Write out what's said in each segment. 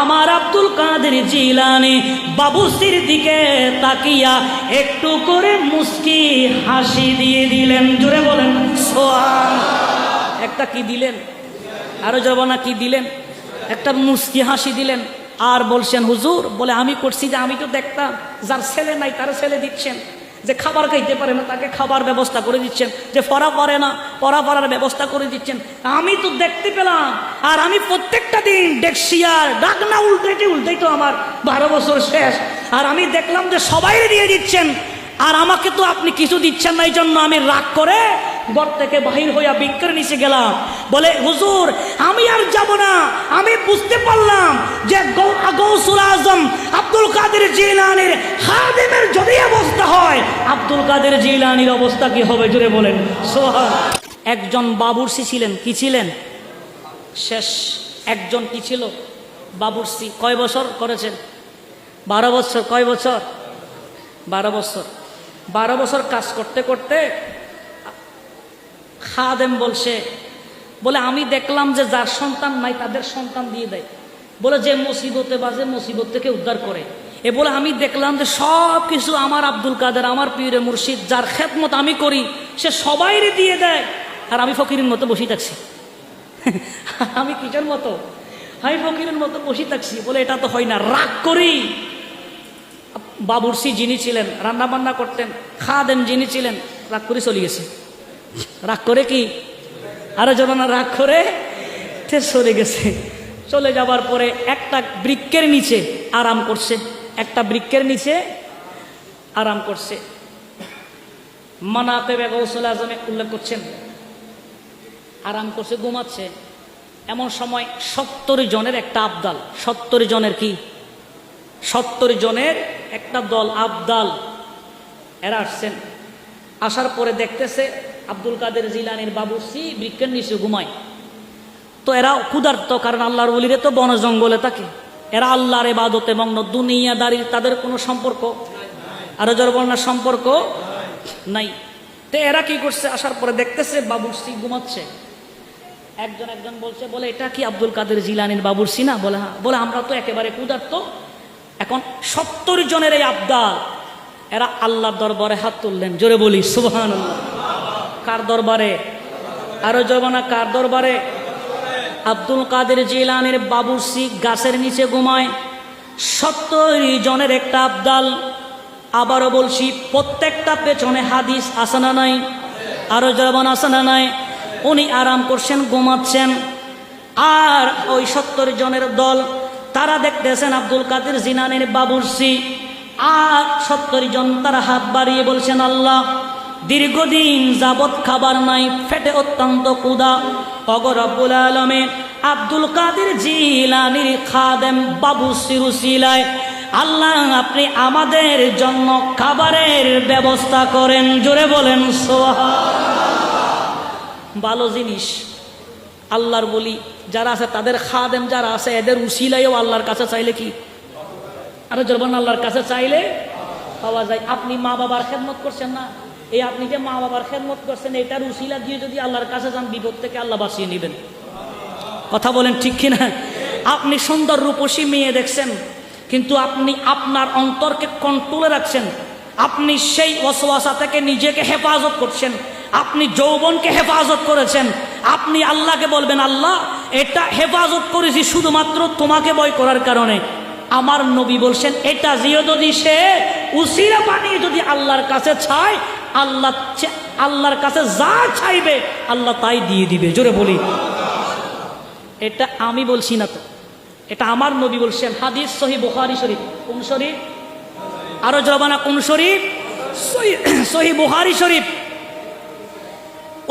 আমার আব্দুল কাদের জিলানী বাবুসির দিকে তাকিয়া একটু করে মুস্কি হাসি দিয়ে দিলেন। জোরে বলেন সুবহানাল্লাহ। একটা কি দিলেন? আরো যাব না, কি দিলেন? একটা মুস্কি হাসি দিলেন। আর বলছেন, হুজুর বলে আমি করছি যে আমি তো দেখতাম যার ছেলে নাই তার ছেলে দিচ্ছেন, যে খাবার খাইতে পারে না তাকে খাবার ব্যবস্থা করে দিচ্ছেন, যে পড়া পারে না পড়ার ব্যবস্থা করে দিচ্ছেন। আমি তো দেখতে পেলাম, আর আমি প্রত্যেকটা দিন দেখছি আর ডাক না উল্টাই তো আমার 12 বছর শেষ, আর আমি দেখলাম যে সবাই দিয়ে দিচ্ছেন, আর আমাকে তো আপনি কিছু দিচ্ছেন না। এই জন্য আমি রাগ করে ঘর থেকে বাহির হইয়া বিক্রের নিচে গেলাম। বলে হুজুর আমি আর যাব না, আমি বুঝতে পারলাম যে গৌসুল আজম আব্দুল কাদের জিলানীর খাদেমের যদি অবস্থা হয়, আব্দুল কাদের জিলানীর অবস্থা কি হবে? জোরে বলেন সুবহানাল্লাহ। একজন বাবুর্চি ছিলেন। কি ছিলেন? শেষ একজন কি ছিল? বাবুর্চি। কয় বছর করেছেন? 12 বছর। কয় বছর? 12 বছর। 12 বছর কাজ করতে করতে খাদেম বলছে, বলে আমি দেখলাম যে যার সন্তান নাই তাদের সন্তান দিয়ে দেয়, বলে যে মুসিবতে বাজে মুসিবত থেকে উদ্ধার করে। এ বলে আমি দেখলাম যে সব কিছু আমার আব্দুল কাদের, আমার পীরে মুর্শিদ যার খেদমত আমি করি সে সবাইরে দিয়ে দেয়, আর আমি ফকিরের মতো বসে থাকছি। আমি কিসের মতো? আমি ফকিরের মতো বসে থাকছি। বলে এটা তো হয় না। রাগ করি বাবুর্চি যিনি ছিলেন রান্না বান্না করতেন, খাদেম যিনি ছিলেন, রাগ করে চলে গেছে। রাগ করে কি? আরো যখন রাগ করে চলে গেছে। চলে যাবার পরে একটা বৃক্ষের নিচে আরাম করছে। একটা বৃক্ষের নিচে আরাম করছে। মানাকিব গৌসুল আজমে উল্লেখ করছেন, আরাম করছে, ঘুমাচ্ছে। এমন সময় 70 জনের একটা আবদাল। 70 জনের কি? 70 জনের একটা দল আবদাল। এরা আসছেন। আসার পরে দেখতেছে আব্দুল কাদের জিলানীর বাবুর্চি বৃক্ষের নিচে ঘুমায়। তো এরা ক্ষুধার্ত, কারণ আল্লাহর ওলিরা তো বন জঙ্গলে থাকে। এরা আল্লাহর ইবাদতে মগ্ন, দুনিয়াদারির তাদের কোনো সম্পর্ক, আরো যারা বলেন না সম্পর্ক নাই। তো এরা কি করছে? আসার পরে দেখতেছে বাবুর্চি ঘুমাচ্ছে। একজন বলছে, বলে এটা কি আব্দুল কাদের জিলানীর বাবুর্চি না? বলে হ্যাঁ। বলে আমরা তো একেবারে ক্ষুধার্ত। এখন 70 জনের এই আবদাল, এরা আল্লাহর দরবারে হাত তুললেন। জোরে বলি সুবহানাল্লাহ। কার দরবারে? আরো জবানা কার দরবারে? আব্দুল কাদের জিলানীর বাবুর্চি গাছের নিচে ঘুমায়। 70 জনের একটা আবদাল। আবারও বলছি, প্রত্যেকটা পেছনে হাদিস আছে না নাই? আরো জবান আছে না নাই? উনি আরাম করছেন, ঘুমাচ্ছেন। আর ওই 70 জনের দল, তারা দেখতেছেন আব্দুল কাদের জিলানীর বাবুর্চি। আর 70 জন তারা হাত বাড়িয়ে বলছেন, আল্লাহ দীর্ঘদিন যাবৎ খাবার নাই, পেটে অত্যন্ত ক্ষুধা। ওগো রব্বুল আলামিন, আব্দুল কাদের জিলানীর খাদেম বাবুর্চির উসিলায় আল্লাহ আপনি আমাদের জন্য খাবারের ব্যবস্থা করেন। জোরে বলেন সুবহানাল্লাহ। ভালো জিনিস। আল্লাহর বলি যারা আছে, তাদের খাদেম যারা আছে, এদের উসিলায়ও আল্লাহর কাছে চাইলে কি আরো জলবান আল্লাহর কাছে চাইলে পাওয়া যায়। আপনি মা বাবার খেদমত করছেন না, এই আপনি যে মা বাবার খেদমত করছেন, এটার উসিলা দিয়ে যদি আল্লাহর কাছে যান, বিপদ থেকে আল্লাহ বাঁচিয়ে নেবেন। কথা বলেন ঠিক কিনা? আপনি সুন্দর রূপসী মেয়ে দেখছেন, কিন্তু আপনি আপনার অন্তরকে কন্ট্রোলে রাখছেন। আপনি সেই ওয়াসওয়াসা থেকে নিজেকে হেফাজত করছেন। আপনি যৌবনকে হেফাজত করেছেন। আপনি আল্লাহকে বলবেন, আল্লাহ এটা হেফাজত করেছি শুধুমাত্র তোমাকে ভয় করার কারণে। আমার নবী বলছেন, এটা যদি সে উসিলা বানিয়ে যদি আল্লাহর কাছে চায়, আল্লাহর কাছে যা চাইবে আল্লাহ তাই দিয়ে দিবে। জোরে বলি। এটা আমি বলছি না তো, এটা আমার নবী বলছেন। হাদিস সহিহ বুখারী শরীফ। কোন শরীফ? আরো জবানা কোন শরীফ? সহিহ বুখারী শরীফ।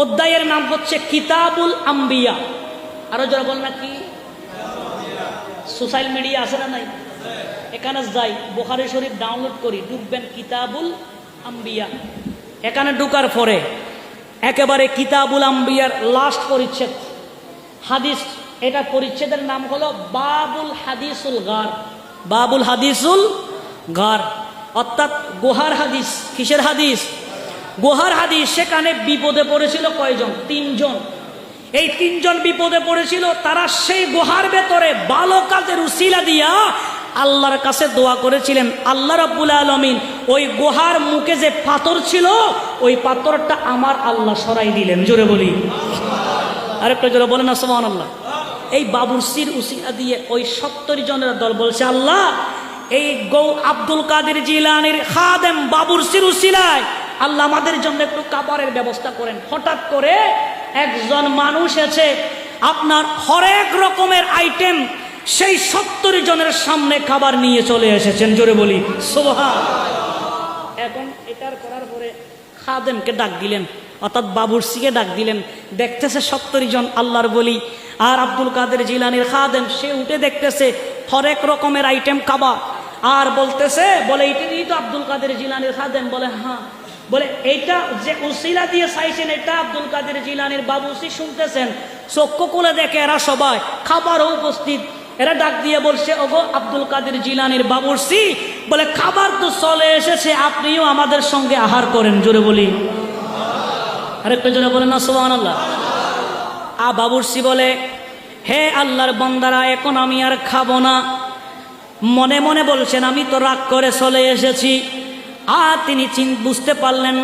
অধ্যায়ের নাম হচ্ছে কিতাবুল আম্বিয়া। আরো যারা বল না কি? সোশ্যাল মিডিয়া আছে না নাই? এখানে যাই, বুখারী শরীফ ডাউনলোড করি, ঢুকবেন কিতাবুল আম্বিয়া। এখানে ঢুকার পরে একেবারে কিতাবুল আম্বিয়ার লাস্ট পরিচ্ছেদ হাদিস, এটা পরিচ্ছেদের নাম হলো বাবুল হাদিসুল গার। বাবুল হাদিসুল গার অর্থাৎ গুহার হাদিস। কিসের হাদিস? গুহার হাদিস। সেখানে বিপদে পড়েছিল কয়জন? 3 জন। এই তিনজন বিপদে পড়েছিল, তারা সেই গুহার ভেতরে ভালো কাজের উসিলা দিয়া আল্লাহর কাছে দোয়া করেছিলেন। আল্লাহ রাব্বুল আলামিন ওই গুহার মুখে যে পাথর ছিল, ওই পাথরটা আমার আল্লাহ সরাই দিলেন। জোরে বলি আরেকটা জোরে বলেন না সুবহানাল্লাহ। এই বাবুরসির উসিলা দিয়ে ওই 70 জনের দল বলছে, আল্লাহ এই আব্দুল কাদের জিলানীর খাদেম বাবুরসির উসিলায় আল্লাহ আমাদের জন্য একটু খাবারের ব্যবস্থা করেন। হঠাৎ করে একজন মানুষ এসে আপনার হরেক রকমের আইটেম সেই 70 জনের সামনে খাবার নিয়ে চলে এসেছেন। জোরে বলি সুবহানাল্লাহ। এখন এটার করার পরে খাদেমকে ডাক দিলেন, অর্থাৎ বাবুরসিকে ডাক দিলেন। দেখতেছে 70 জন আল্লাহর বলি আর আব্দুল কাদের জিলানীর খাদেম, সে উঠে দেখতেছে হরেক রকমের আইটেম খাবার আর বলতেছে, বলে এইটাই তো আব্দুল কাদের জিলানীর খাদেম? বলে হ্যাঁ। বলে এইটা যে উসিলা দিয়ে চাইছেন, এটা আব্দুল কাদের জিলানীর বাবুরসি শুনতেছেন, চক্ষু খুলে দেখে এরা সবাই, খাবারও উপস্থিত। এরা ডাক দিয়ে বলছে, ওগো আব্দুল কাদের জিলানীর বাবুরসি, বলে খাবার তো চলে এসেছে, আপনিও আমাদের সঙ্গে আহার করেন। জোরে বলি আরেকটা জোরে বলেন না সুবহানাল্লাহ। বাবুরসি বলে, হে আল্লাহর বান্দারা, এখন আমি আর খাবো না। মনে মনে বলছেন, আমি তো রাগ করে চলে এসেছি। তিনি বুঝতে পারলেন,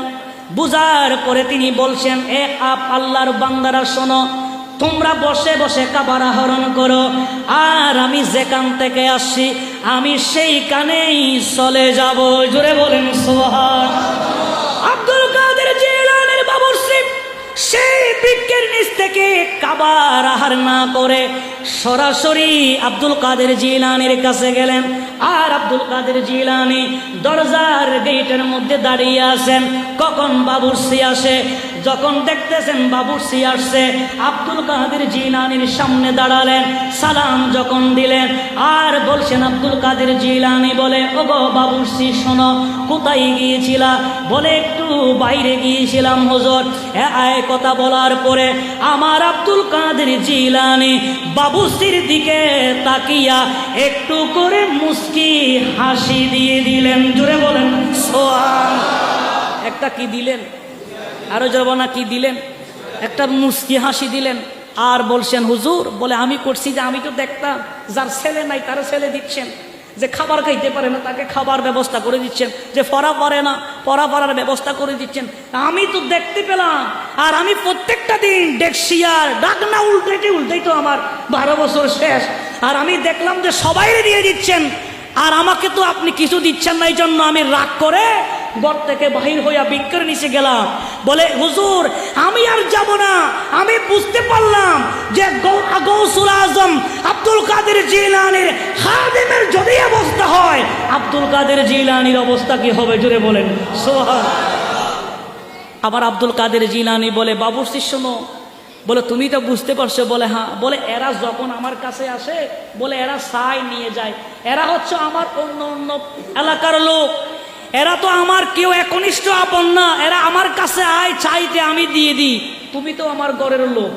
বুঝার পরে তিনি বলছেন, আল্লাহর বান্দারা শোনো, তোমরা বসে বসে খাবার আহরণ করো, আর আমি যেখান থেকে আসছি আমি সেইখানেই চলে যাব। জোরে বলেন সুবহানাল্লাহ। আব্দুল কাদের জিলানীর বাবুরসি সেই বৃক্ষের নিচ থেকে খাবার আহার না করে সরাসরি আব্দুল কাদের জিলানীর কাছে গেলেন। আর আব্দুল কাদের জিলানী দরজার গেটের মধ্যে দাঁড়িয়ে আছেন। কখন বাবুরসি আসে, যখন দেখতেছেন বাবুরসি আসছে, আব্দুল কাদের জিলানীর সামনে দাঁড়ালেন, সালাম যখন দিলেন আর বলছেন, আব্দুল কাদের জিলানী বলে, ওগো বাবুরসি শোনো, কোথায় গিয়েছিলা? বলে একটু বাইরে গিয়েছিলাম হুজুর। কথা বলার পরে আমার আব্দুল কাদের জিলানী বাবুরসির দিকে তাকিয়া একটু করে মুস্কি হাসি দিয়ে দিলেন। জোরে বলেন সুবহানাল্লাহ। একটা কি দিলেন? আরো জোরে না কি দিলেন? একটা মুস্কি হাসি দিলেন আর বলছেন, হুজুর, বলে আমি করছি যে আমি তো দেখতাম যার ছেলে নাই তার ছেলে দিচ্ছেন, যে খাবার খাইতে পারে না তাকে খাবার ব্যবস্থা করে দিচ্ছেন, যে পড়া পারে না পড়া পড়ার ব্যবস্থা করে দিচ্ছেন। আমি তো দেখতে পেলাম, আর আমি প্রত্যেকটা দিন দেখছি, আর ডাক না উল্টাইতে তো আমার 12 বছর শেষ, আর আমি দেখলাম যে সবাই দিয়ে দিচ্ছেন, আর আমাকে তো আপনি কিছু দিচ্ছেন না। এই জন্য আমি রাগ করে ঘর থেকে বাহির হইয়া বৃক্ষের নিচে গেলাম। বলে, হুজুর, আমি আর যাব না। আমি বুঝতে পারলাম যে গৌসুল আজম আব্দুল কাদের জিলানীর খাদেমের যদি অবস্থা হয়, আব্দুল কাদের জিলানীর অবস্থা কি হবে? জোরে বলেন সুবহানাল্লাহ। আবার আব্দুল কাদের জিলানী বলে, বাবুরসি শোনো, বলে তুমি তো বুঝতে পারছো? বলে হ্যাঁ। বলে এরা যখন আমার কাছে আসে, বলে এরা ছাই নিয়ে যায়, এরা হচ্ছে আমার অন্য অন্য এলাকার লোক, এরা তো আমার কেউ একনিষ্ঠ আপন না, এরা আমার কাছে আয় চাইতে আমি দিয়ে দিই। তুমি তো আমার ঘরের লোক,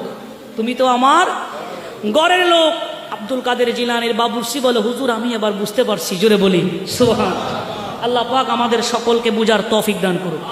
তুমি তো আমার ঘরের লোক। আব্দুল কাদের জিলানীর বাবুরসি বলে, হুজুর, আমি এবার বুঝতে পারছি। জোরে বলি সুবহানাল্লাহ। আল্লাহ পাক আমাদের সকলকে বুঝার তৌফিক দান করুন।